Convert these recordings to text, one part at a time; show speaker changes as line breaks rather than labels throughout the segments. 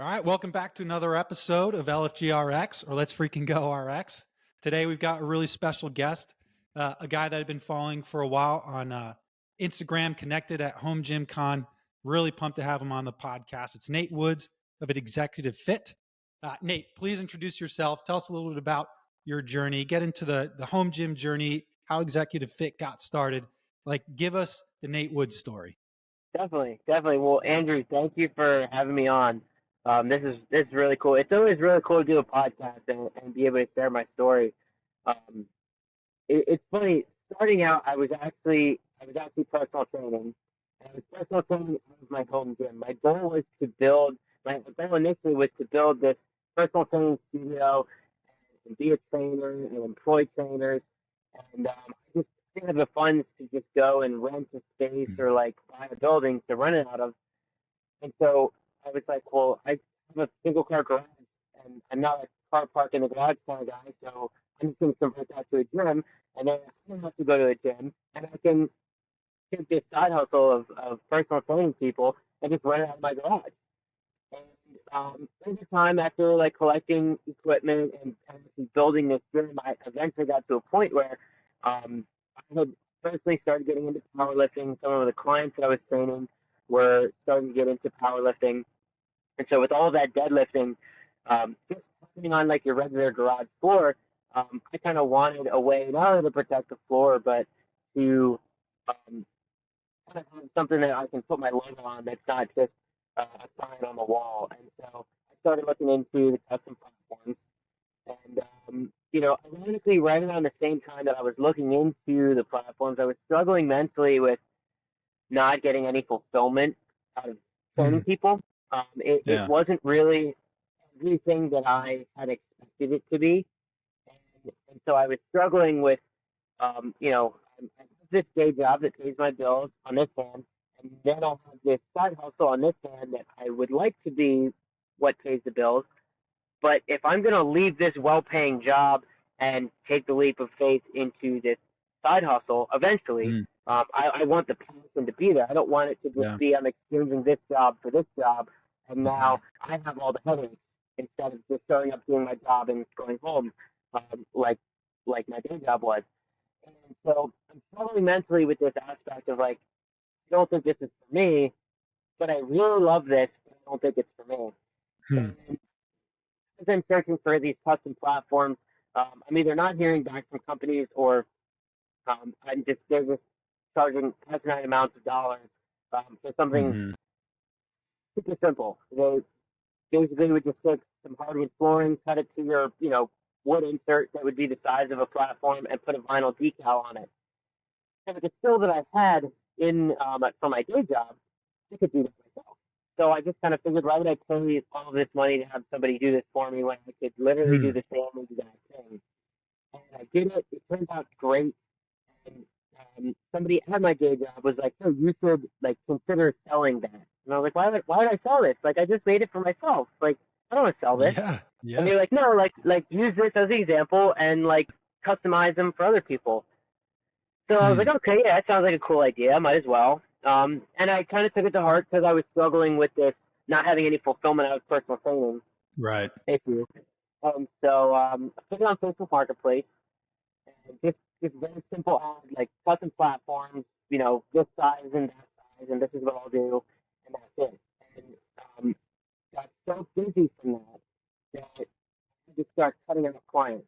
All right, welcome back to another episode of LFGRX, or Let's Freaking Go RX. Today we've got a really special guest, a guy that I've been following for a while on Instagram, connected at Home Gym Con. Really pumped to have him on the podcast. It's Nate Woods of Executive Fit. Nate, please introduce yourself. Tell us a little bit about your journey. Get into the home gym journey, how Executive Fit got started. Give us the Nate Woods story.
Definitely. Well, Andrew, thank you for having me on. This is really cool. It's always really cool to do a podcast and be able to share my story. Um, it's funny. Starting out, I was actually personal training, and I was personal training out of my home gym. My goal initially was to build this personal training studio and be a trainer and employ trainers, and I just didn't have the funds to just go and rent a space or like buy a building to rent it out of. And so I was like, well, I have a single car garage and I'm not a car park in the garage kind of guy. So I'm just going to convert that to a gym. And then I don't have to go to a gym and I can take this side hustle of personal training people and just rent it out of my garage. And over time, after like collecting equipment and actually building this gym, I eventually got to a point where I had personally started getting into powerlifting. Some of the clients that I was training were starting to get into powerlifting. And so with all of that deadlifting, just putting on like your regular garage floor, I kind of wanted a way not only to protect the floor, but to kind of have something that I can put my logo on that's not just a sign on the wall. And so I started looking into the custom platforms. And, ironically, right around the same time that I was looking into the platforms, I was struggling mentally with not getting any fulfillment out of training people. It wasn't really everything that I had expected it to be. And so I was struggling with, I have this day job that pays my bills on this hand, and then I'll have this side hustle on this hand that I would like to be what pays the bills. But if I'm going to leave this well-paying job and take the leap of faith into this side hustle, eventually, I want the passion to be there. I don't want it to just be I'm exchanging this job for this job, and now I have all the headaches instead of just showing up doing my job and going home like my day job was. And so I'm struggling mentally with this aspect of like, I don't think this is for me, but I really love this, but I don't think it's for me. And as I'm searching for these custom platforms, I'm either not hearing back from companies or they're just charging asinine amounts of dollars for something super simple. They basically would just take some hardwood flooring, cut it to your, wood insert that would be the size of a platform, and put a vinyl decal on it. And with the skill that I had in from my day job, I could do that myself. So I just kind of figured, why would I pay all of this money to have somebody do this for me when I could literally do the same exact thing? And I did it. It turned out great. And somebody at my day job was like, "Oh, you should like consider selling that." And I was like, "Why would I sell this? Like, I just made it for myself. Like, I don't want to sell this."
Yeah.
And they're like, "No, like use this as an example and like customize them for other people." So I was like, "Okay, yeah, that sounds like a cool idea. I might as well." And I kind of took it to heart because I was struggling with this, not having any fulfillment out of personal training issue. So I put it on Facebook Marketplace, and just very simple ads, like custom platforms, this size and that size, and this is what I'll do, and that's it. And got so busy from that I just started cutting out clients.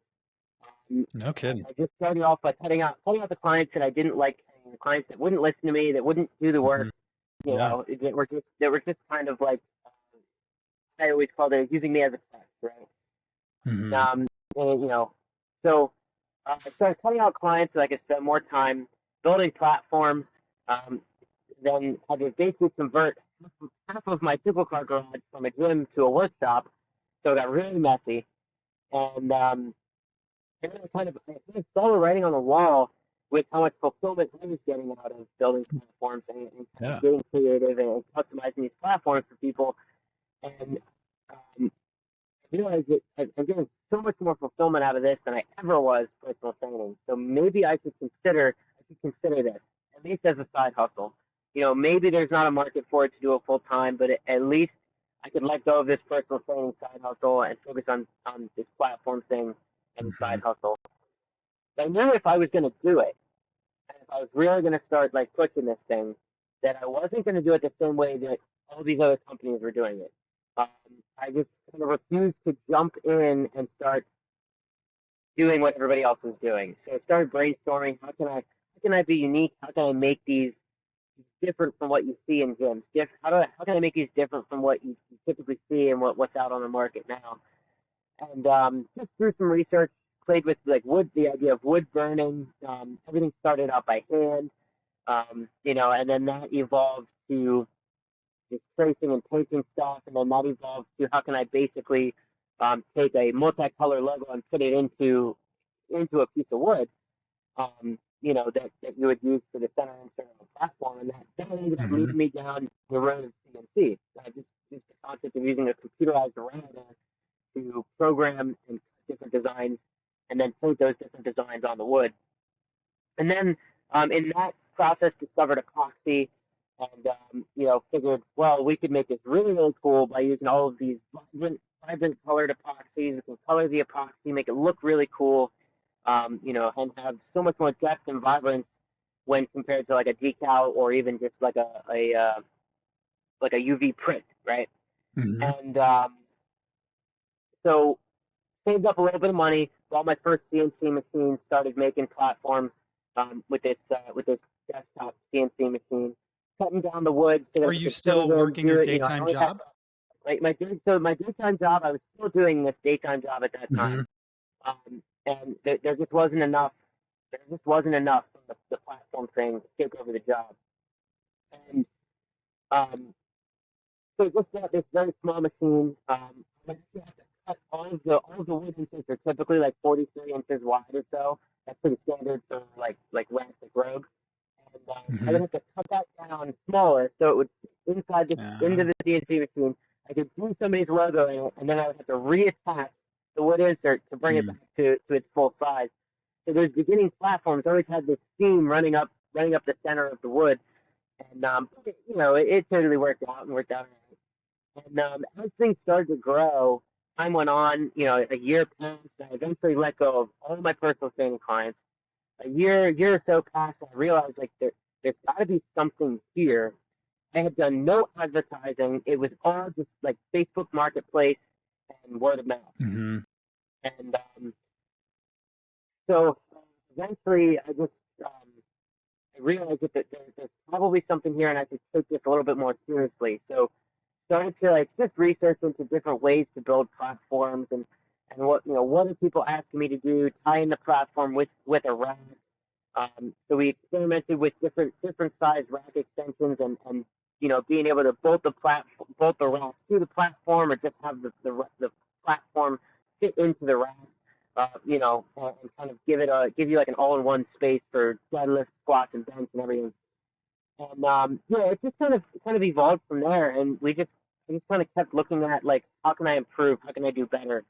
No kidding.
I just started off by cutting out the clients that I didn't like, the clients that wouldn't listen to me, that wouldn't do the work. That were just kind of like I always called it using me as a test, right? So I started cutting out clients so I could spend more time building platforms. Then I would basically convert half of my single car garage from a gym to a workshop. So it got really messy. And then I saw the writing on the wall with how much fulfillment I was getting out of building platforms and getting creative and customizing these platforms for people. And I realized that I'm getting so much more fulfillment out of this than I ever was personal training. So maybe I should consider this, at least as a side hustle. Maybe there's not a market for it to do it full time, but at least I could let go of this personal training side hustle and focus on this platform thing and the
Hmm.
side hustle. But I knew if I was going to do it, and if I was really going to start like pushing this thing, that I wasn't going to do it the same way that all these other companies were doing it. Um, I just kind of refused to jump in and start doing what everybody else was doing. So I started brainstorming. How can I be unique? How can I make these different from what you see in gyms? How can I make these different from what you typically see and what's out on the market now? And just through some research, played with like wood, the idea of wood burning. Everything started out by hand, and then that evolved to just tracing and painting stuff, and then that evolved to how can I basically take a multicolor logo and put it into a piece of wood, that you would use for the center insert of a platform, and that ended up
Hmm.
leading me down the road of CNC. Just the concept of using a computerized router to program and different designs, and then paint those different designs on the wood. And then in that process, discovered epoxy, and figured, well, we could make this really really cool by using all of these vibrant colored epoxies. We can color the epoxy, make it look really cool, and have so much more depth and vibrance when compared to like a decal or even just like a UV print, right?
Hmm.
And so saved up a little bit of money, bought my first CNC machine, started making platforms with this desktop CNC machine, cutting down the wood so that
Are
we
you
could put it
still
in,
working
do
your
it. I
daytime
only had
job?
my daytime job. I was still doing this daytime job at that time,
Hmm.
and there just wasn't enough. There just wasn't enough from the platform thing to take over the job, and um, so just got this very small machine. I actually have to cut all of the wood inches are typically like 43 inches wide or so. That's pretty standard for like rustic rogue. And I
Hmm.
would have to cut that down smaller so it would inside the into
Uh,
the CNC machine. I could do somebody's logo in it, and then I would have to reattach the wood insert to bring it back
mm.
to its full size. So those beginning platforms always had this seam running up the center of the wood, and it totally worked out and worked out. And as things started to grow, time went on. A year passed. I eventually let go of all my personal training clients. A year or so passed. I realized like there's got to be something here. I had done no advertising. It was all just like Facebook Marketplace and word of mouth.
Mhm.
And so eventually, I realized that there's probably something here, and I should take this a little bit more seriously. So started to like just research into different ways to build platforms, and what are people asking me to do, tie in the platform with a rack. So we experimented with different size rack extensions, and being able to bolt the rack to the platform, or just have the platform fit into the rack. And kind of give you like an all-in-one space for deadlift, squats, and bench and everything. And it just kind of evolved from there, and we just kind of kept looking at like how can I improve, how can I do better.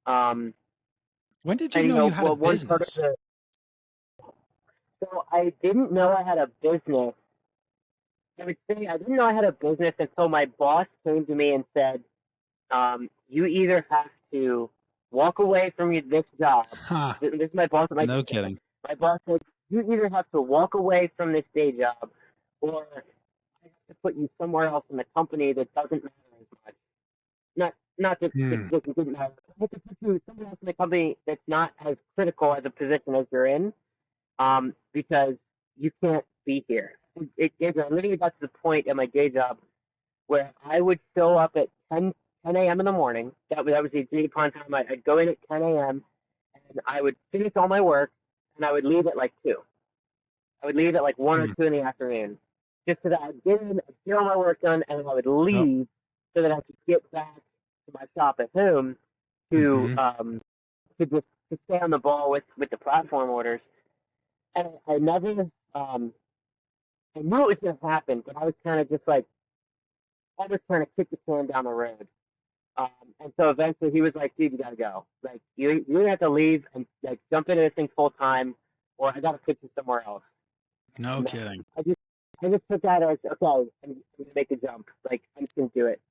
Um,
When did you
and
know you had a
well, one part of
business?
the so I didn't know I had a business. I would say I didn't know I had a business until my boss came to me and said, "You either have to walk away from this job."
Huh.
This is my boss at my
No
day job.
kidding.
My boss said, "You either have to walk away from this day job, or I have to put you somewhere else in the company that doesn't matter as much. Not that it
Hmm.
didn't matter. I have to put you somewhere else in the company that's not as critical as a position as you're in, because you can't be here." I literally got to the point at my day job where I would show up at 10 a.m. in the morning. That was the agreed upon time. I'd go in at 10 a.m. and I would finish all my work, and I would leave at like 2. I would leave at like 1 or
Hmm.
2 in the afternoon, just so that I'd get all my work done, and then I would
Oh.
leave so that I could get back to my shop at home to
Mhm.
to stay on the ball with the platform orders. And I never I knew it was gonna happen, but I was kind of just like almost trying to kick the can down the road. And so eventually he was like, "Dude, you gotta go. Like you have to leave and like jump into this thing full time, or I gotta put you somewhere else."
No
And
kidding.
I just took that as okay. I'm gonna make a jump. Like I'm just gonna do it.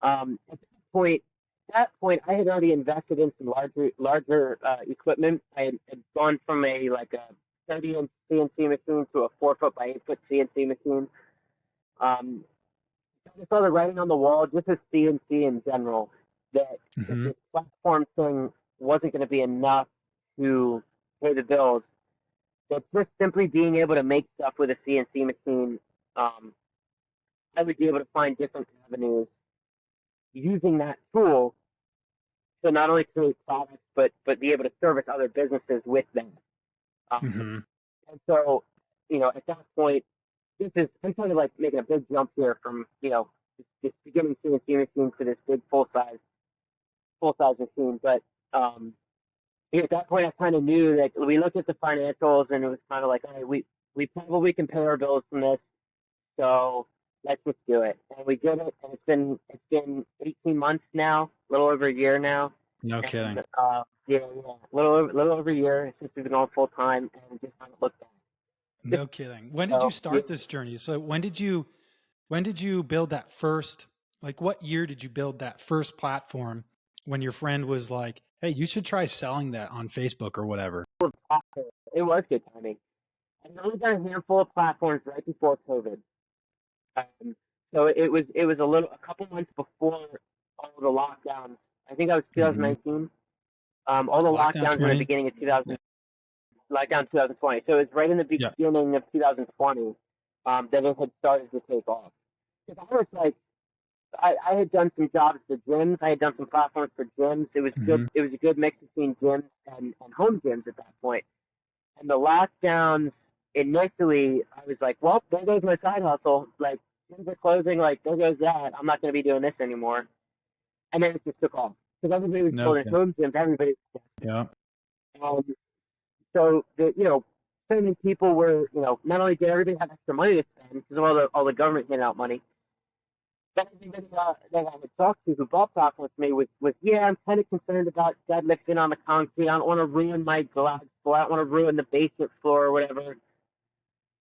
At that point, I had already invested in some larger equipment. I had gone from a 30-inch CNC machine to a 4 foot by 8 foot CNC machine. Um, I just saw the writing on the wall, just as CNC in general, that if
Hmm.
this platform thing wasn't going to be enough to pay the bills, that just simply being able to make stuff with a CNC machine, um, I would be able to find different avenues using that tool to not only create products but be able to service other businesses with them. Um,
Hmm.
and so, at that point, I'm kind of like making a big jump here from this beginning CNC machine to this big full size machine. But at that point, I kind of knew that we looked at the financials and it was kind of like, all right, we probably can pay our bills from this, so let's just do it. And we did it, and it's been 18 months now, a little over a year now,
No
and
kidding.
a little over a year since we've been on full time, and just haven't looked back.
No kidding. When did you
So yeah,
start this journey? So when did you build that first, like what year did you build that first platform when your friend was like, "Hey, you should try selling that on Facebook or whatever."
it was good timing. And I only got a handful of platforms right before COVID. Um, so it was a couple months before all the lockdowns. I think that was
Hmm.
2019. All the
Lockdown
lockdowns in the
20.
beginning of 2000, lockdown 2020. So it was right in the
Yeah.
beginning of 2020 that it had started to take off. Because I was like, I had done some jobs for gyms. I had done some platforms for gyms. It was good.
Hmm.
It was a good mix between gyms and home gyms at that point. And the lockdowns initially, I was like, well, there goes my side hustle. Like, gyms are closing. Like, there goes that. I'm not going to be doing this anymore. And then it just took off because everybody was
No
building
kidding.
home gyms. Everybody.
Yeah.
Um, so so many people were, not only did everybody have extra money to spend because of all the government handing out money, but everybody that I would talk to who bought platforms with me was yeah, I'm kind of concerned about deadlifting on the concrete. I don't want to ruin my garage floor. I don't want to ruin the basement floor or whatever.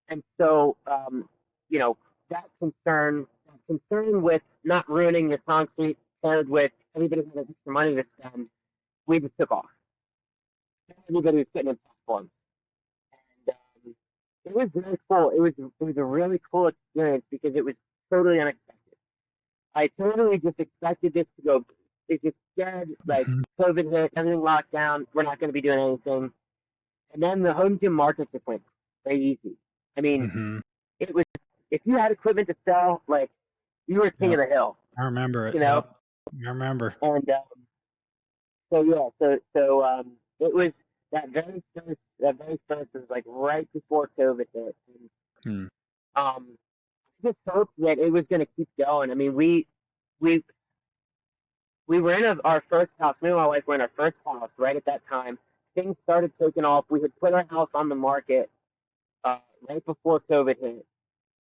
And so, that concern with not ruining your concrete paired with everybody having extra money to spend, we just took off. Everybody was getting in platforms. And it was really cool. It was a really cool experience because it was totally unexpected. I totally just expected this to go. It just said like
Hmm.
COVID hit, everything locked down. We're not going to be doing anything. And then the home gym market just went crazy. I mean,
Hmm.
it was if you had equipment to sell, like you were king
Yep.
of the hill,
I remember it.
you know.
Yep. I remember.
And so yeah, so it was that very first was like right before COVID hit, and
Hmm.
um, I just hoped that it was going to keep going. I mean, we we were in our first house. Me and my wife were in our first house right at that time. Things started taking off. We had put our house on the market right before COVID hit.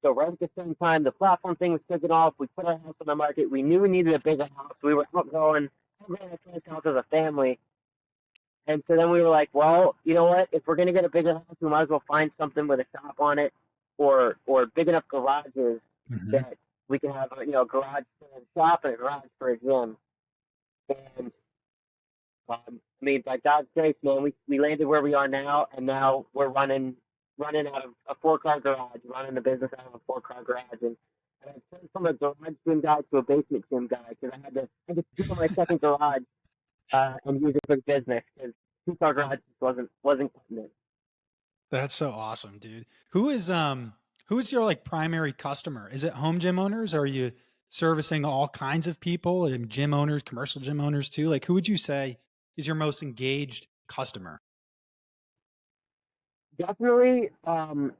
So right at the same time, the platform thing was taking off. We put our house on the market. We knew we needed a bigger house. We were outgrowing our first house as a family. And so then we were like, well, you know what? If we're gonna get a bigger house, we might as well find something with a shop on it, or big enough garages
Hmm.
that we can have a garage for a shop and a garage for a gym. And I mean, by God's grace, man, we landed where we are now, and now we're running out of a 4 car garage, running the business out of a 4 car garage, and I turned from a garage gym guy to a basement gym guy because I had to steal my second garage and use it for business because 2 car garage just wasn't cutting it.
That's so awesome, dude. Who is your like primary customer? Is it home gym owners? Or are you servicing all kinds of people and gym owners, commercial gym owners too? Like who would you say is your most engaged customer?
Definitely, home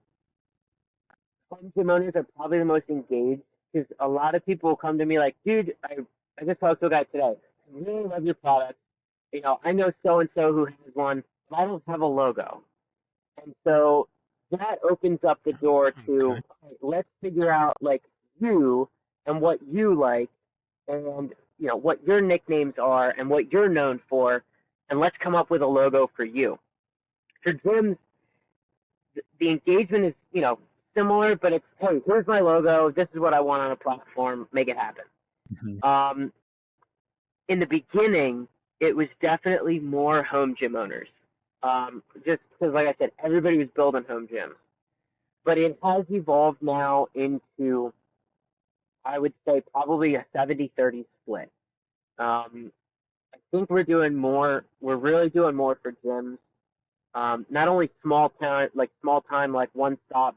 gym owners are probably the most engaged because a lot of people come to me like, dude, I just talked to a guy today. I really love your product. I know so and so who has one, but I don't have a logo. And so that opens up the door to,
Okay.
okay, let's figure out like you and what you like and what your nicknames are and what you're known for, and let's come up with a logo for you. For gyms, the engagement is similar, but it's, hey, here's my logo, this is what I want on a platform, make it happen.
Mhm.
Um, in the beginning, it was definitely more home gym owners. Just because, like I said, everybody was building home gyms. But it has evolved now into, I would say, probably a 70-30 split. Um, I think we're really doing more for gyms. Not only small time, like one stop,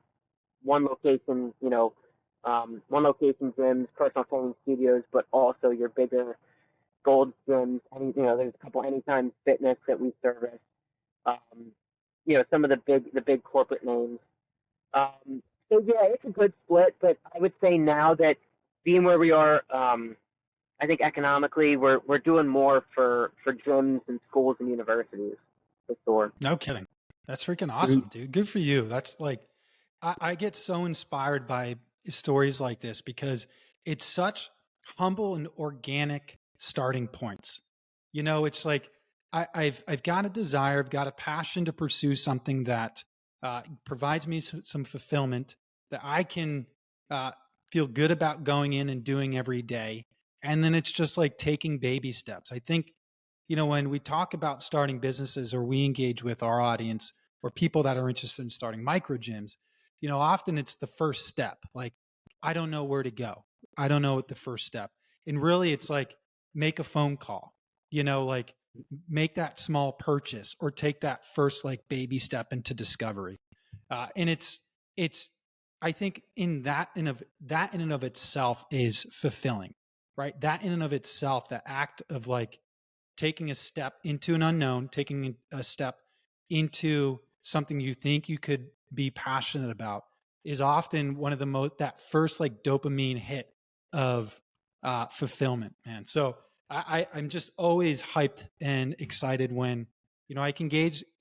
one location, one location gyms, personal training studios, but also your bigger gold gyms. There's a couple Anytime Fitness that we service. Um, some of the big corporate names. So yeah, it's a good split, but I would say now that being where we are, I think economically we're doing more for gyms and schools and universities for sure.
No kidding. That's freaking
Mhm.
awesome, dude. Good for you. That's like, I get so inspired by stories like this because it's such humble and organic starting points. It's like I've got a desire, I've got a passion to pursue something that provides me some fulfillment that I can uh, feel good about going in and doing every day. And then it's just like taking baby steps. I think when we talk about starting businesses or we engage with our audience or people that are interested in starting micro gyms, often it's the first step. Like, I don't know where to go. I don't know what the first step. And really, it's like make a phone call, like make that small purchase or take that first like baby step into discovery. And it's, I think that in and of itself is fulfilling, right? That in and of itself, the act of like taking a step into an unknown, taking a step into something you think you could be passionate about is often one of the most, that first like dopamine hit of fulfillment, man. So I'm just always hyped and excited when, I can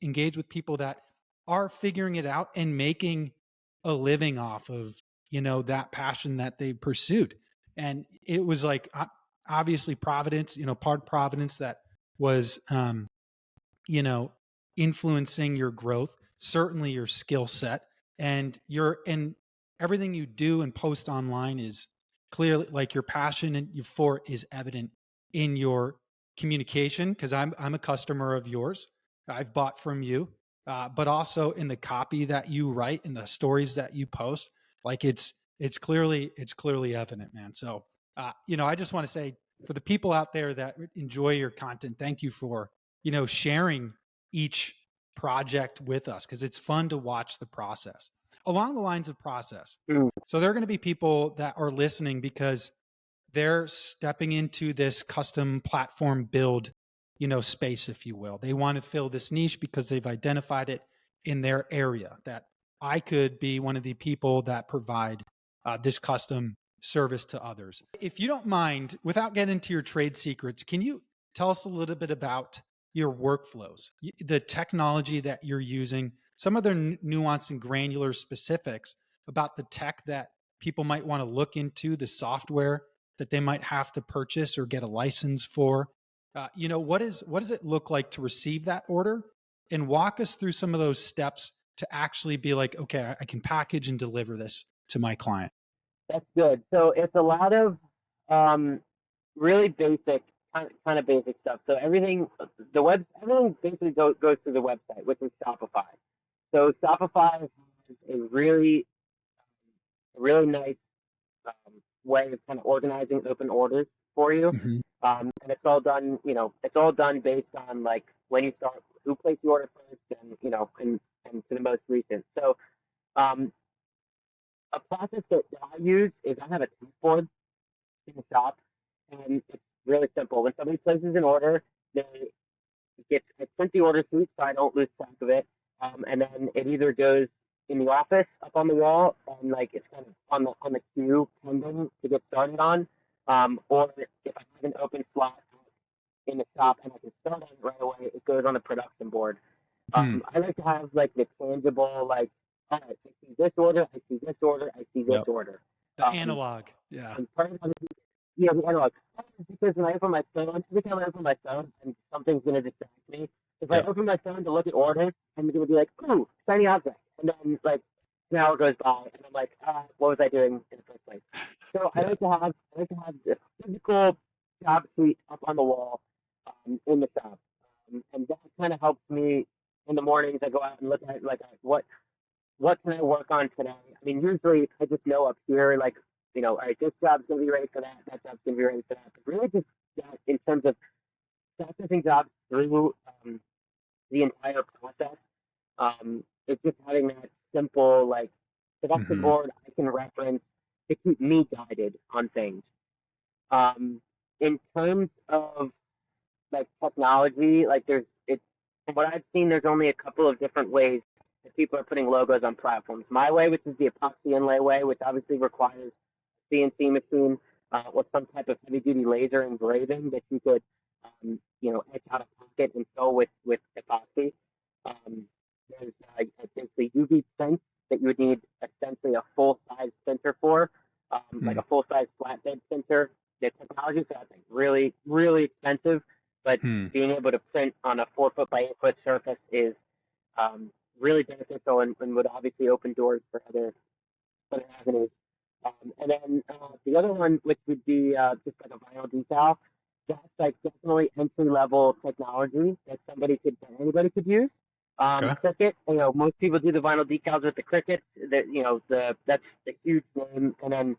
engage with people that are figuring it out and making a living off of, that passion that they pursued. And it was like, obviously Providence, part of Providence that was you know influencing your growth, certainly your skill set, and everything you do and post online is clearly like your passion and for it is evident in your communication, because I'm a customer of yours. I've bought from you, but also in the copy that you write and the stories that you post. Like it's clearly evident, man. So I just want to say, for the people out there that enjoy your content, thank you for sharing each project with us, because it's fun to watch the process. Along the lines of process,
Mm.
so there are going to be people that are listening because they're stepping into this custom platform build, space, if you will. They want to fill this niche because they've identified it in their area, that I could be one of the people that provide this custom service to others. If you don't mind, without getting into your trade secrets, can you tell us a little bit about your workflows, the technology that you're using, some of the nuance and granular specifics about the tech that people might want to look into, the software that they might have to purchase or get a license for? What does it look like to receive that order, and walk us through some of those steps to actually be like, okay, I can package and deliver this to my client.
That's good. So it's a lot of um, really basic, kind of basic stuff. So everything basically goes through the website, which is Shopify. So Shopify has a really nice way of kind of organizing open orders for you.
Mm-hmm.
And it's all done based on like when you start, who placed the order first, and to the most recent. So um, a process that I use is I have a tape board in the shop, and it's really simple. When somebody places an order, they I print the order sheet so I don't lose track of it, and then it either goes in the office up on the wall and like it's kind of on the queue pending to get started on, or if I have an open slot in the shop and I can start on it right away, it goes on the production board.
Hmm.
I like to have like the tangible, like, all right, I see this order, I see this order, I see this
Yep.
order.
The
Um,
analog. Yeah.
and part of it, yeah, the analog. Because when I open my phone, every time I open my phone, and something's gonna distract me. If I
Yep.
open my phone to look at orders, I'm gonna be like, ooh, shiny object, and then like an hour goes by, and I'm like, what was I doing in the first place? So I
Yeah.
like to have physical job sheet up on the wall in the shop, and that kind of helps me in the mornings. I go out and look at like what can I work on today. I mean, usually I just know up here like all right, this job's gonna be ready for that, that job's gonna be ready for that. But really, just that in terms of processing jobs through the entire process. It's just having that simple like production
Hmm.
board I can reference to keep me guided on things. In terms of like technology, like from what I've seen, there's only a couple of different ways that people are putting logos on platforms. My way, which is the epoxy inlay way, which obviously requires CNC machine or some type of heavy duty laser engraving that you could etch out a pocket and fill with epoxy. Um, there's the UV print that you would need essentially a full size printer for, like a full size flatbed printer. The technology for that's like really, really expensive, but
Hmm.
being able to print on a 4 foot by 8 foot surface is really beneficial and would obviously open doors for other avenues. And then the other one, which would be just like a vinyl decal, that's like definitely entry level technology that anybody could use.
Okay.
Cricut, most people do the vinyl decals with the Cricut. That's the huge name. And then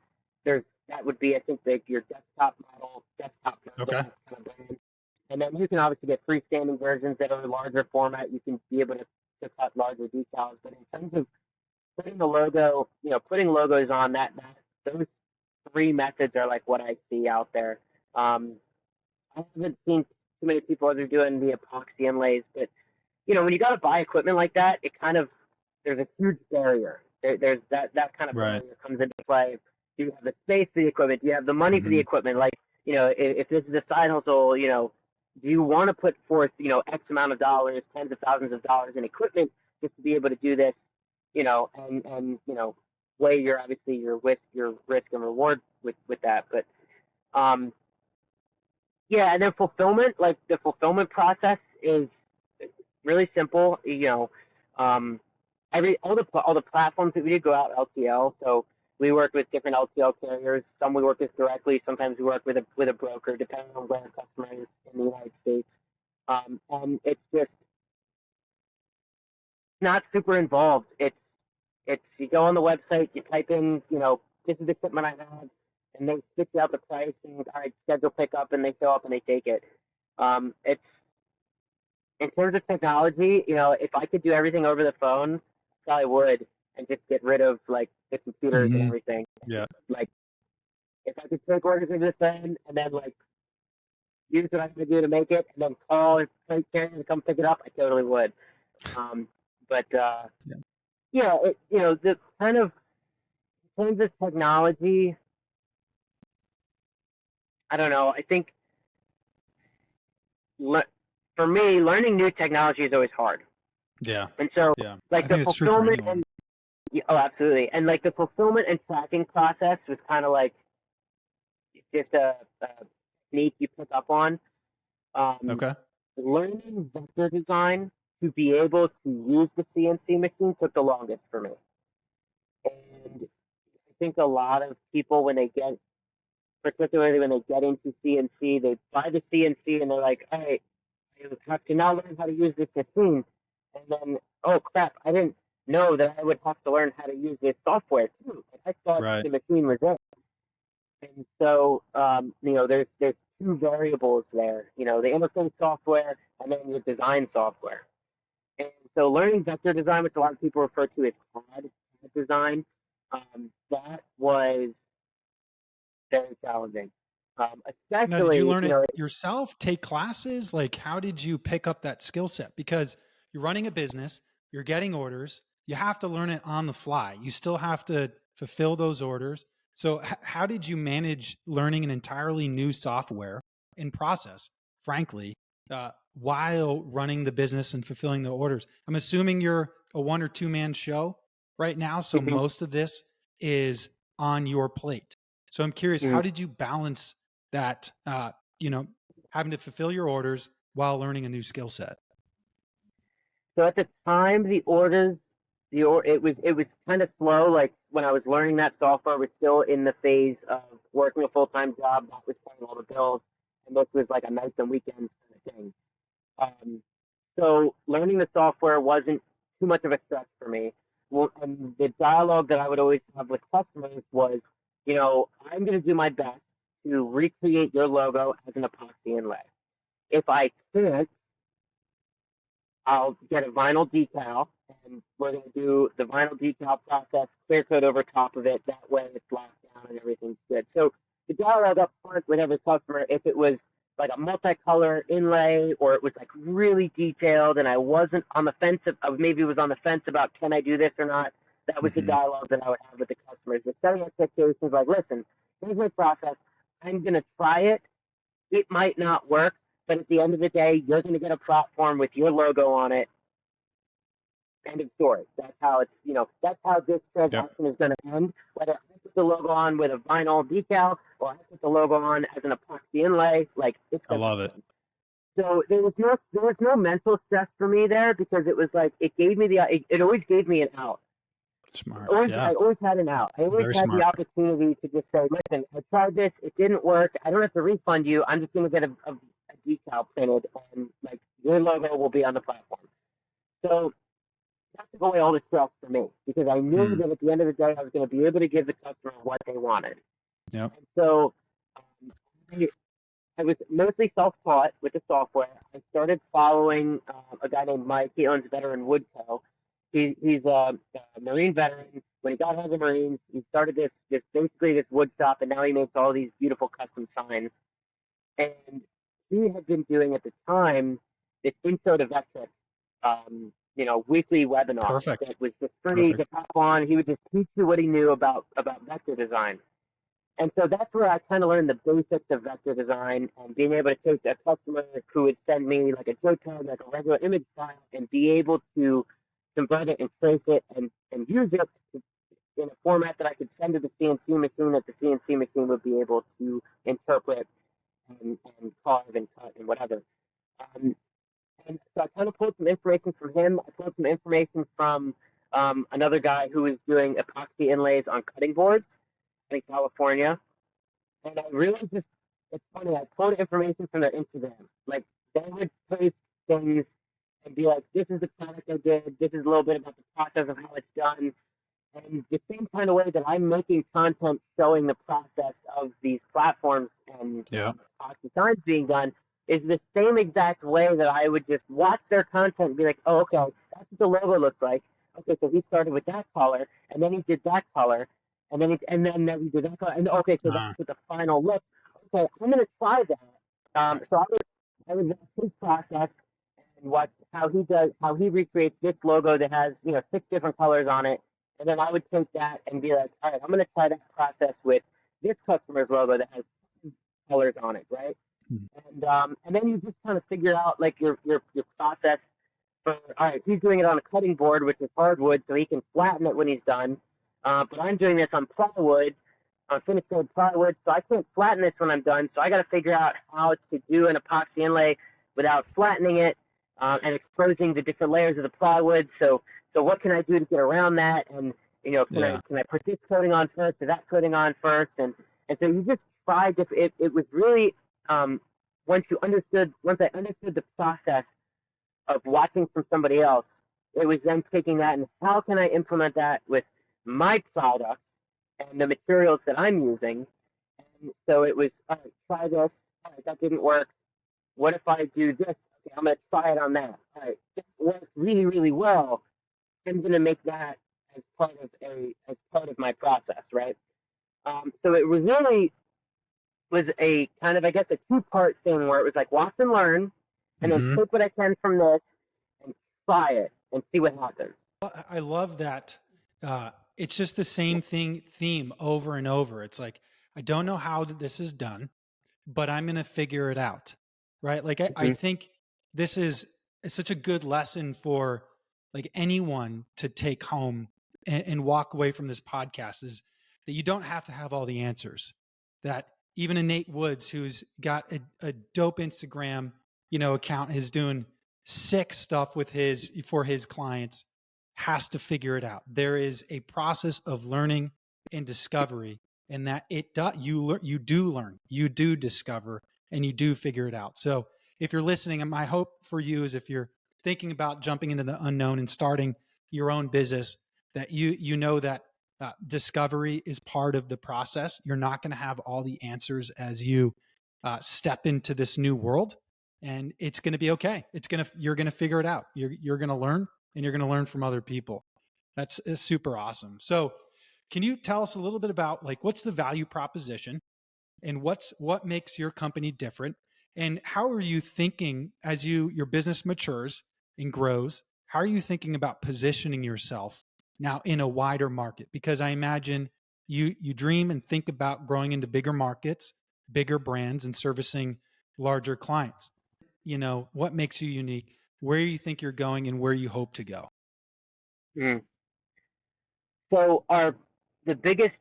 that would be I think your desktop model, desktop
Okay.
kind of brand. And then you can obviously get freestanding versions that are larger format. You can be able to cut larger decals. But in terms of putting logos on those three methods are like what I see out there. I haven't seen too many people other doing the epoxy inlays, but when you got to buy equipment like that, it kind of there's a huge barrier. There's that kind of
Right.
barrier comes into play. Do you have the space for the equipment? Do you have the money for the
Hmm.
equipment? Like if this is a side hustle, do you want to put forth X amount of dollars, tens of thousands of dollars in equipment just to be able to do this? And weigh your risk and reward with that. But um, yeah, and then fulfillment, like the fulfillment process is really simple. All the platforms that we do go out LTL. So we work with different LTL carriers. Some we work with directly. Sometimes we work with a broker, depending on where our customer is in the United States. And it's just not super involved. It's you go on the website, you type in, this is the equipment I have, and they spit you out the price and all right, schedule pickup, and they show up and they take it. It's in terms of technology, if I could do everything over the phone, I probably would, and just get rid of like the computers and
Hmm.
everything.
Yeah.
Like if I could take orders over the phone and then like use what I'm gonna do to make it, and then call a freight carrier to come pick it up, I totally would. Um, but
Yeah.
the kind of in terms of technology, I don't know. I think for me, learning new technology is always hard.
Yeah.
And so,
Yeah. I
like the
think it's true for
fulfillment
anyone.
oh, absolutely. And like the fulfillment and tracking process was kind of like just a technique you pick up on. Um,
Okay.
Learning vector design to be able to use the CNC machine took the longest for me. And I think a lot of people, particularly when they get into CNC, they buy the CNC and they're like, all right, I have to now learn how to use this machine. And then, oh crap, I didn't know that I would have to learn how to use this software too. I thought
Right.
the machine was it. And so, there's two variables there, the interface software and then your design software. And so learning vector design, which a lot of people refer to as CAD design, that was very challenging.
Now, did you
Especially,
learn it yourself? Take classes? Like, how did you pick up that skill set? Because you're running a business, you're getting orders, you have to learn it on the fly. You still have to fulfill those orders. So, how did you manage learning an entirely new software and process, frankly, while running the business and fulfilling the orders? I'm assuming you're a one or two man show right now. So,
mhm,
most of this is on your plate. So, I'm curious, how
mhm.
did you balance that having to fulfill your orders while learning a new skill set?
So at the time, it was kind of slow. Like when I was learning that software, I was still in the phase of working a full-time job that was paying all the bills, and this was like a nights and weekends kind of thing. Um, so learning the software wasn't too much of a stress for me. Well, and the dialogue that I would always have with customers was, I'm going to do my best to recreate your logo as an epoxy inlay. If I can't, I'll get a vinyl decal, and we're going to do the vinyl decal process, clear coat over top of it. That way it's locked down and everything's good. So the dialogue up front with every customer, if it was like a multicolor inlay or it was like really detailed and I wasn't on the fence, maybe was on the fence about can I do this or not, that was the dialogue that I would have with the customers. The setting expectations like, listen, here's my process. I'm going to try it. It might not work, but at the end of the day, you're going to get a platform with your logo on it. End of story. That's how that's how this transaction is going to end. Whether I put the logo on with a vinyl decal or I put the logo on as an epoxy inlay, like
I love it.
So there was no mental stress for me there because it was like it always gave me an out.
Smart.
I always had an out. I always had the opportunity to just say, listen, I tried this, it didn't work. I don't have to refund you. I'm just going to get a decal printed, and like your logo will be on the platform. So that took away all the stress for me because I knew that at the end of the day, I was going to be able to give the customer what they wanted.
Yep.
And so I was mostly self-taught with the software. I started following a guy named Mike. He owns Veteran Wood Co. He's a Marine veteran. When he got out of the Marines, he started this wood shop, and now he makes all these beautiful custom signs. And he had been doing at the time this intro to Vectrix, weekly webinar that was just free to pop on. He would just teach you what he knew about vector design. And so that's where I kind of learned the basics of vector design and being able to take a customer who would send me like a JPEG, like a regular image file, and be able to convert it and trace it and use it in a format that I could send to the CNC machine that the CNC machine would be able to interpret and carve and cut and whatever. And so I kind of pulled some information from him. I pulled some information from another guy who was doing epoxy inlays on cutting boards in California. And I really it's funny, I pulled information from their Instagram. Like, they would post things and be like, this is the product I did, this is a little bit about the process of how it's done. And the same kind of way that I'm making content showing the process of these platforms and epoxy signs being done is the same exact way that I would just watch their content and be like, oh, okay, that's what the logo looks like. Okay, so he started with that color, and then he did that color, and then he did that color, and okay, so that's what the final look. Okay, I'm gonna try that. So I would watch his process and watch how he recreates this logo that has 6 different colors on it, and then I would take that and be like, all right, I'm gonna try that process with this customer's logo that has colors on it, right? And then you just kind of figure out like your process for, all right, he's doing it on a cutting board, which is hardwood, so he can flatten it when he's done. But I'm doing this on plywood, on finished grade plywood, so I can't flatten this when I'm done. So I got to figure out how to do an epoxy inlay without flattening it and exposing the different layers of the plywood. So what can I do to get around that? And can I put this coating on first or that coating on first? And so you just tried. It was really once I understood the process of watching from somebody else, it was then taking that and how can I implement that with my product and the materials that I'm using. And so it was, all right, try this. All right, that didn't work. What if I do this? Okay, I'm going to try it on that. All right, this works really, really well. I'm going to make that as part of my process, right? So it was really a kind of, I guess, a 2-part thing where it was like watch and learn, and then take what I can from this and try it and see what happens.
I love that. It's just the same theme over and over. It's like, I don't know how this is done, but I'm going to figure it out. Right. Like, I think this is such a good lesson for like anyone to take home and walk away from this podcast, is that you don't have to have all the answers. That even a Nate Woods, who's got a dope Instagram, account, is doing sick stuff for his clients. has to figure it out. There is a process of learning and discovery, and that you do learn, you do discover, and you do figure it out. So if you're listening, and my hope for you is if you're thinking about jumping into the unknown and starting your own business, that you know that discovery is part of the process. You're not going to have all the answers as you step into this new world, and it's going to be okay. You're going to figure it out. You're going to learn, and you're going to learn from other people. That's super awesome. So, can you tell us a little bit about like what's the value proposition, and what makes your company different, and how are you thinking as your business matures and grows? How are you thinking about positioning yourself now in a wider market? Because I imagine you dream and think about growing into bigger markets, bigger brands, and servicing larger clients. What makes you unique, where you think you're going, and where you hope to go.
Mm. So the biggest,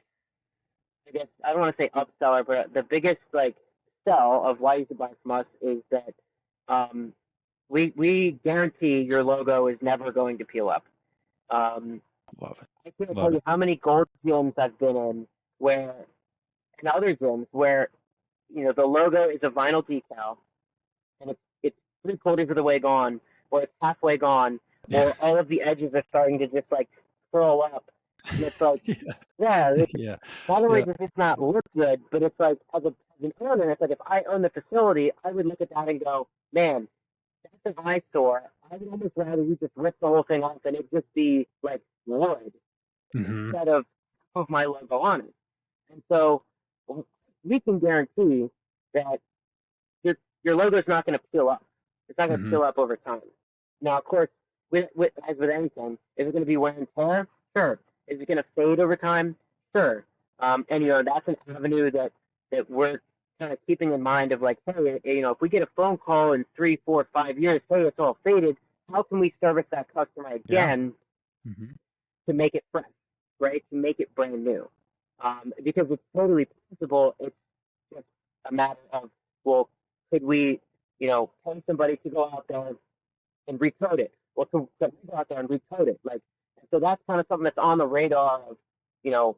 I guess I don't want to say upseller, but the biggest like sell of why you should buy from us is that um, we guarantee your logo is never going to peel up. Um,
Love it.
I can't tell
Love
you
it.
how many gold gyms I've been in where, and other gyms where, the logo is a vinyl decal and it's 3/4 of the way gone, or it's halfway gone,
Yeah.
or all of the edges are starting to just like curl up, and it's like,
Yeah.
yeah,
Yeah.
not only
Yeah.
does it not look good, but it's like as an owner, it's like if I own the facility, I would look at that and go, man, that's an eyesore. I would almost rather you just rip the whole thing off and it just be like wood
Mm-hmm.
instead of my logo on it. And so we can guarantee that your logo is not going to peel up. It's not going to
Mm-hmm.
peel up over time. Now, of course, as with anything, is it going to be wear and tear? Sure. Is it going to fade over time? Sure. And that's an avenue that we're kind of keeping in mind of like, hey, if we get a phone call in 3, 4, 5 years, hey, it's all faded. How can we service that customer
Yeah.
again
Mm-hmm.
to make it fresh, right? To make it brand new, because it's totally possible. It's just a matter of, well, could we, pay somebody to go out there and recode it, or could we go out there and recode it? Like, so that's kind of something that's on the radar of, you know,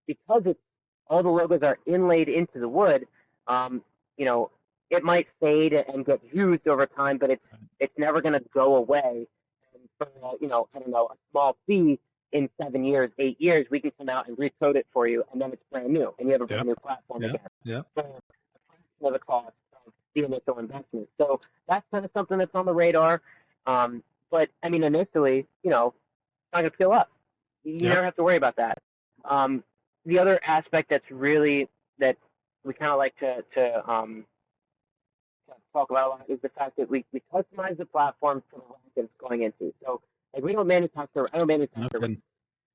because it's all the logos are inlaid into the wood. Um, you know, it might fade and get used over time, but it's never going to go away. And for I don't know, a small fee in 7 years, 8 years, we can come out and recode it for you, and then it's brand new, and you have a brand
Yep.
new platform
Yep.
again.
Yep.
For a fraction of the cost of the initial investment. So that's kind of something that's on the radar. But I mean, initially, it's not going to fill up. You
Yep.
never have to worry about that. Um, the other aspect that's really that we kind of like to talk about a lot is the fact that we customize the platform for the rack it's going into. So like I don't manufacture
No
racks.
kidding.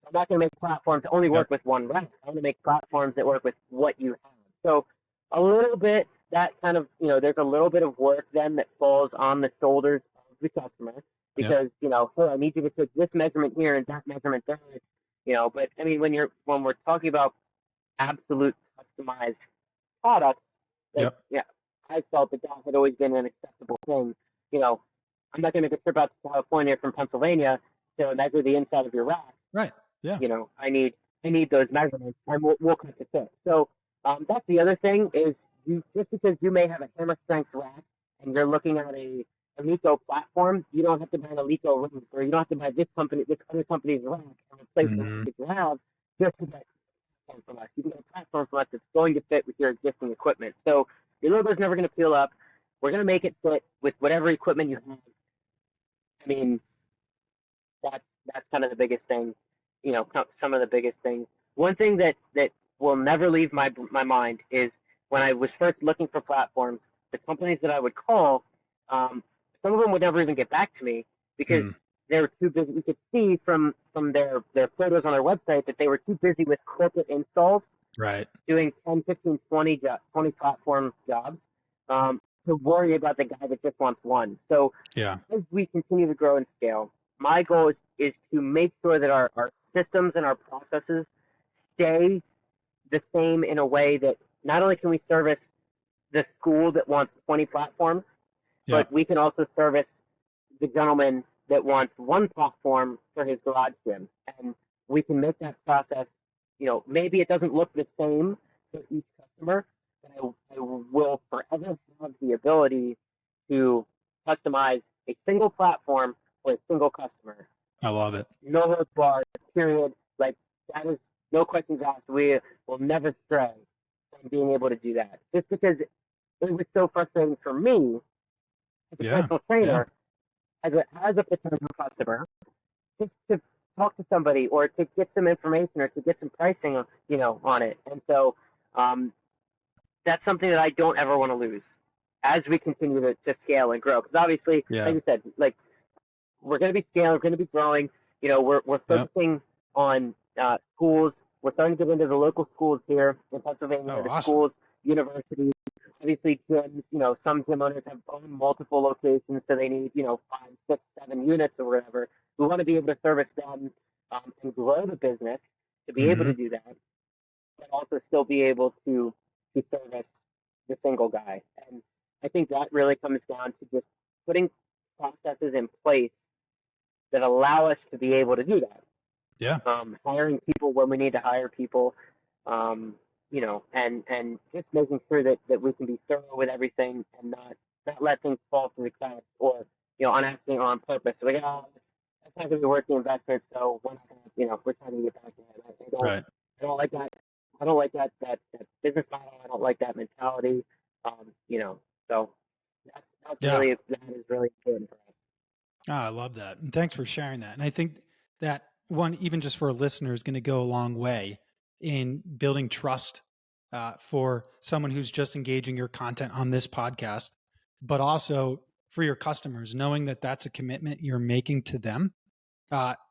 I'm not going to make platforms that only
Yep.
work with one rack. I'm going to make platforms that work with what you have. So a little bit that kind of there's a little bit of work then that falls on the shoulders of the customer because hey, I need you to take this measurement here and that measurement there. But I mean when we're talking about absolute customized products, like
Yep.
yeah, I felt that had always been an acceptable thing. I'm not going to make a trip out to California from Pennsylvania to measure the inside of your rack.
Right. Yeah.
I need those measurements, and we'll cut the fit. So that's the other thing is just because you may have a hammer strength rack and you're looking at a Alico platform, you don't have to buy an Alico ring, or you don't have to buy this other company's rack and replace the rack
Mm-hmm.
that you have just to get a platform from us. You can get a platform from us that's going to fit with your existing equipment. So your logo is never going to peel up. We're going to make it fit with whatever equipment you have. I mean, that's kind of the biggest thing, some of the biggest things. One thing that will never leave my mind is when I was first looking for platforms, the companies that I would call, some of them would never even get back to me because they were too busy. We could see from their photos on their website that they were too busy with corporate installs,
Right.
doing 10, 15, 20 platform jobs, to worry about the guy that just wants one. So
Yeah.
as we continue to grow and scale, my goal is to make sure that our systems and our processes stay the same in a way that not only can we service the school that wants 20 platforms,
Yeah.
but we can also service the gentleman that wants one platform for his garage gym, and we can make that process. Maybe it doesn't look the same for each customer, but I will forever have the ability to customize a single platform for a single customer.
I love it.
No holds barred, period. Like, that is no questions asked. We will never stray from being able to do that. Just because it was so frustrating for me as a personal trainer, as a potential customer, just to talk to somebody or to get some information or to get some pricing, on it. And so that's something that I don't ever want to lose as we continue to scale and grow. Because obviously, like you said, like, we're going to be scaling, we're going to be growing. We're focusing on schools. We're starting to get into the local schools here in Pennsylvania, the
awesome.
schools, universities. Obviously, gyms, some gym owners have owned multiple locations, so they need, 5, 6, 7 units or whatever. We want to be able to service them and grow the business to be able to do that, but also still be able to service the single guy. And I think that really comes down to just putting processes in place that allow us to be able to do that. Hiring people when we need to hire people, and just making sure that we can be thorough with everything and not let things fall through the cracks or, on accident or on purpose. So, that's not going to be worth the investment, so we're not going to, we're trying to get back to that. I don't like that. I don't like that business model. I don't like that mentality. So that is really important for us.
I love that. And thanks for sharing that. And I think that one, even just for a listener, is going to go a long way in building trust for someone who's just engaging your content on this podcast, but also for your customers, knowing that that's a commitment you're making to them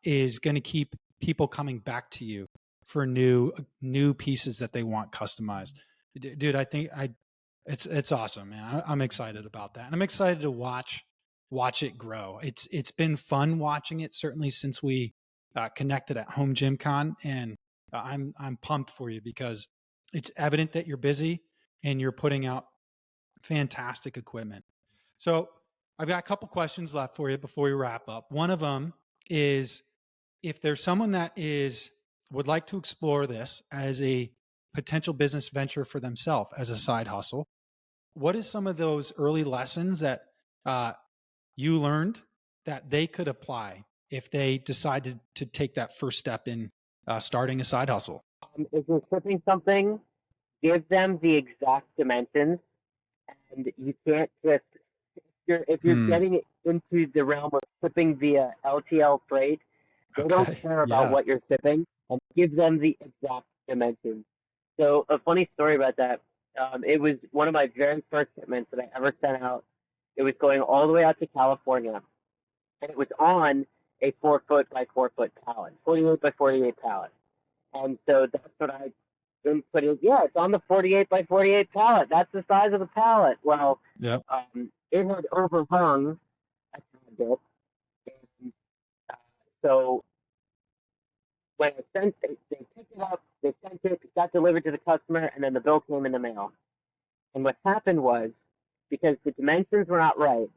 is going to keep people coming back to you for new pieces that they want customized. Dude, I think it's awesome, man. I'm excited about that. And I'm excited to watch it grow. It's been fun watching it, certainly since we connected at Home Gym Con, and I'm pumped for you because it's evident that you're busy and you're putting out fantastic equipment. So I've got a couple questions left for you before we wrap up. One of them is, if there's someone that would like to explore this as a potential business venture for themselves as a side hustle, what is some of those early lessons that you learned that they could apply if they decided to take that first step in starting a side hustle?
If you're shipping something, give them the exact dimensions, and you can't just, if you're getting into the realm of shipping via LTL freight, they don't care about what you're shipping, and give them the exact dimensions. So a funny story about that, it was one of my very first shipments that I ever sent out. It was going all the way out to California, and it was on a 4-foot by 4-foot pallet, 48 by 48 pallet. And so that's what I input in. Yeah, it's on the 48 by 48 pallet. That's the size of the pallet. Well, it had overhung a bit. And, so when I sent it, they picked it up, they sent it, it got delivered to the customer, and then the bill came in the mail. And what happened was, because the dimensions were not right,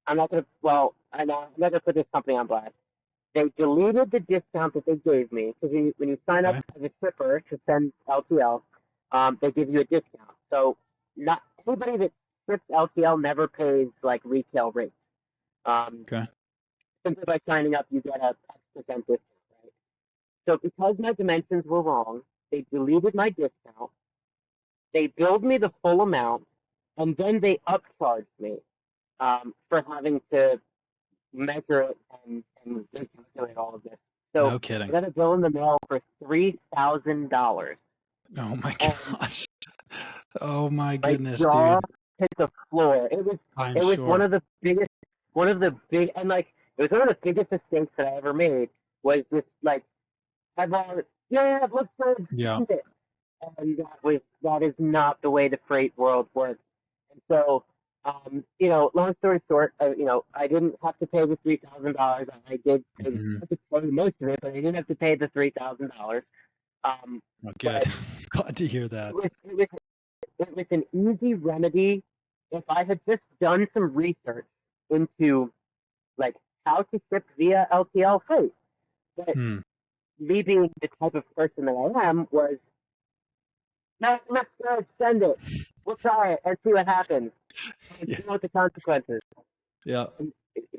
I'm not going to put this company on blast. They deleted the discount that they gave me, because when you sign up as a shipper to send LTL, they give you a discount. So not everybody that ships LTL never pays like retail rates. Simply by signing up, you get a X% discount, right? So because my dimensions were wrong, they deleted my discount. They billed me the full amount, and then they upcharged me for having to measure it and calculate all of this. So
no kidding.
I got a bill in the mail for $3,000.
Oh my gosh! Oh my goodness,
my jaw
dude!
Hit the floor. It was
sure.
one of the biggest mistakes that I ever made. Was just like, it looks good. And that is not the way the freight world works. And so, long story short, I didn't have to pay the $3,000. I did have to pay most of it, but I didn't have to pay the $3,000.
Good. Glad to hear that.
It was an easy remedy if I had just done some research into like how to ship via LTL freight. But
Hmm.
me being the type of person that I am was, no, let's go send it. We'll try it and see what happens and
Yeah.
deal with the consequences.
Yeah.
And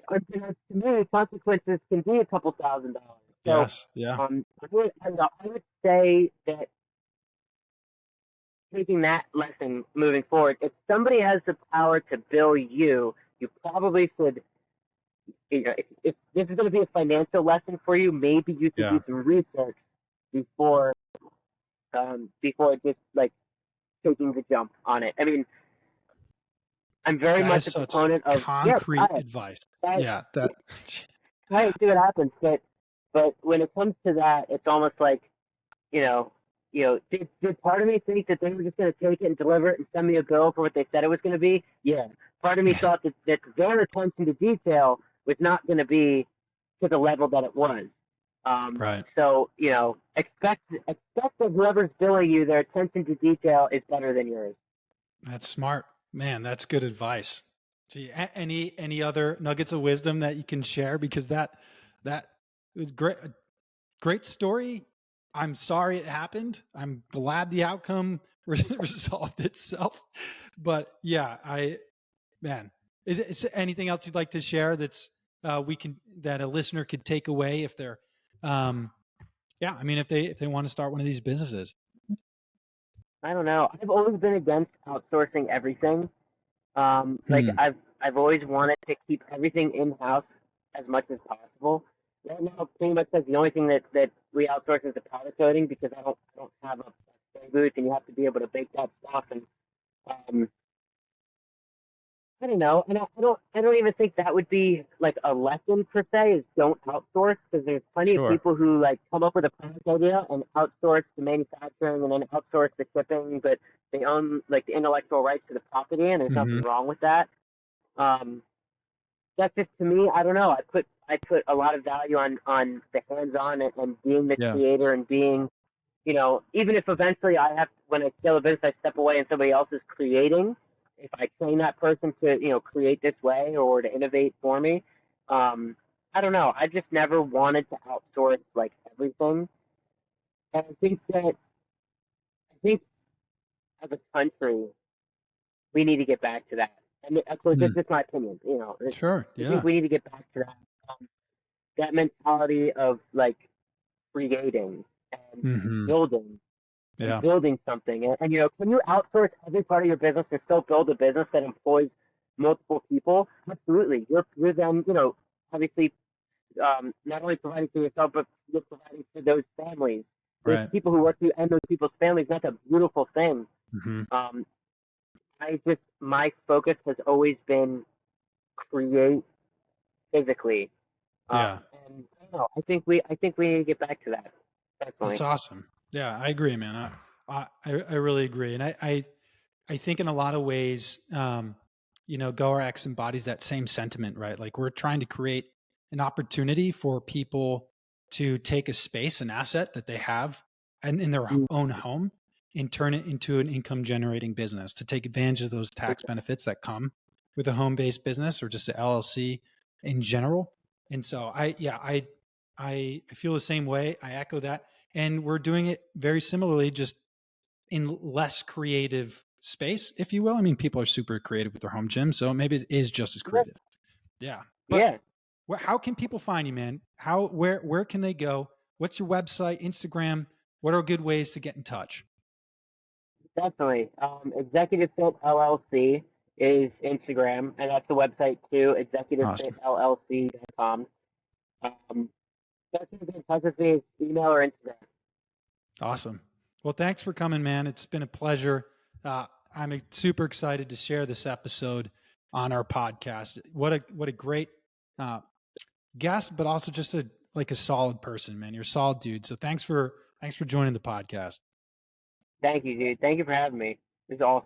unbeknownst to me, consequences can be a couple $1,000s. So
Yes. Yeah.
I would say that taking that lesson moving forward, if somebody has the power to bill you, you probably should. If this is going to be a financial lesson for you, maybe you should
Yeah.
do some research before before just like taking the jump on it. I mean, I'm very
That
much
is
a
such
proponent of try
concrete
it,
advice.
try it,
Yeah. That.
try it, see what happens. But when it comes to that, it's almost like you know, did part of me think that they were just going to take it and deliver it and send me a bill for what they said it was going to be? Yeah. Part of me thought that their attention to detail was not going to be to the level that it was.
Right.
So expect that whoever's billing you, their attention to detail is better than yours.
That's smart, man. That's good advice. Gee, any other nuggets of wisdom that you can share? Because that was great. Great story. I'm sorry it happened. I'm glad the outcome resolved itself. But yeah, man, is anything else you'd like to share that's we can that a listener could take away if they're, yeah, I mean, if they want to start one of these businesses.
I don't know. I've always been against outsourcing everything. Like
Hmm.
I've always wanted to keep everything in house as much as possible. Right now, pretty much says the only thing that we outsource is the powder coating because I don't have a spray booth and you have to be able to bake that stuff and um, I don't know, and I don't even think that would be like a lesson per se. Is don't outsource because there's plenty of
Sure.
people who like come up with a product idea and outsource the manufacturing and then outsource the shipping, but they own like the intellectual rights to the property, and there's
Hmm.
nothing wrong with that. Um, that's just to me. I don't know. I put a lot of value on the hands-on and being the
Yeah.
creator and being even if eventually I have, when I scale a business, I step away and somebody else is creating, if I train that person to, create this way or to innovate for me, I don't know. I just never wanted to outsource like everything. And I think as a country, we need to get back to that. And of course,
Hmm.
that's just my opinion.
Sure.
I think
Yeah.
we need to get back to that mentality of like creating and
Hmm.
building and
Yeah.
building something. And can you outsource every part of your business and still build a business that employs multiple people? Absolutely. You're then, obviously not only providing for yourself, but you're providing for those families, those
Right.
people who work for you and those people's families. That's a beautiful thing.
Hmm.
Um, my focus has always been create physically.
Yeah.
And I don't know, I think we need to get back to that.
That's
Definitely.
awesome. Yeah, I agree, man. I really agree, and I think in a lot of ways, GoRX embodies that same sentiment, right? Like we're trying to create an opportunity for people to take a space, an asset that they have, and in their own home, and turn it into an income generating business to take advantage of those tax benefits that come with a home based business or just an LLC in general. And so I feel the same way. I echo that, and we're doing it very similarly, just in less creative space, if you will. I mean, people are super creative with their home gym, so maybe it is just as
Yeah.
creative. Yeah. But
Yeah.
how can people find you, man? Where can they go? What's your website, Instagram? What are good ways to get in touch?
Definitely. Executive Fit LLC is Instagram, and that's the website too,
Awesome.
executivefitllc.com. Best way to get in touch with me is email or Instagram.
Awesome. Well, thanks for coming, man. It's been a pleasure. I'm super excited to share this episode on our podcast. What a great uh, guest, but also just a solid person, man. You're a solid dude. So thanks for joining the podcast.
Thank you, dude. Thank you for having me. This is awesome.